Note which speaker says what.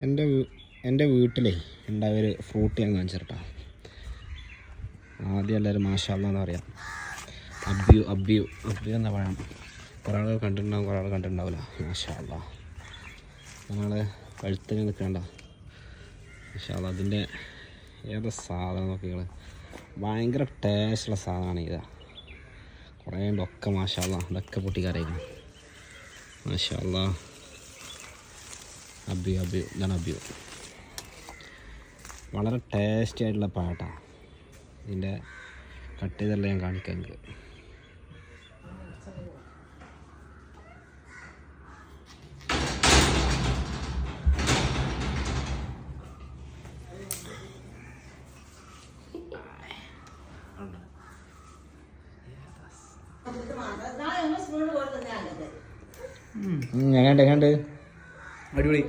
Speaker 1: എൻ്റെ വീട്ടിലേ ഉണ്ടായൊരു ഫ്രൂട്ട് ഞാൻ കാണിച്ചിട്ടാ. ആദ്യം എല്ലാവരും മാഷാ അല്ലാഹ് എന്ന് പറയാം. അബ്യു എന്ന പഴം കുറേ ആൾ കണ്ടിട്ടുണ്ടാവും, കുറേ ആൾ കണ്ടിട്ടുണ്ടാവില്ല. മാഷാ അല്ലാഹ് ഞങ്ങൾ കഴുത്തിന് നിൽക്കണ്ട. മാഷാ അല്ലാഹ് അതിൻ്റെ ഏതാ സാധനം നോക്കികൾ, ഭയങ്കര ടേസ്റ്റുള്ള സാധനമാണ്. ഇതാ കുറേ ഉണ്ട്, ഒക്കെ മാഷാ അല്ലാഹ് ഇതൊക്കെ പൊട്ടിക്കറിയായിരുന്നു. മാഷാ അല്ലാഹ് അബ്യു ഇതാണ് അബ്യു. വളരെ ടേസ്റ്റി ആയിട്ടുള്ള പാട്ടാണ്. ഇതിൻ്റെ കട്ട് ചെയ്തല്ല ഞാൻ കാണിക്കാം നിങ്ങൾക്ക്. എങ്ങനെയുണ്ട്?
Speaker 2: അടിപൊളി.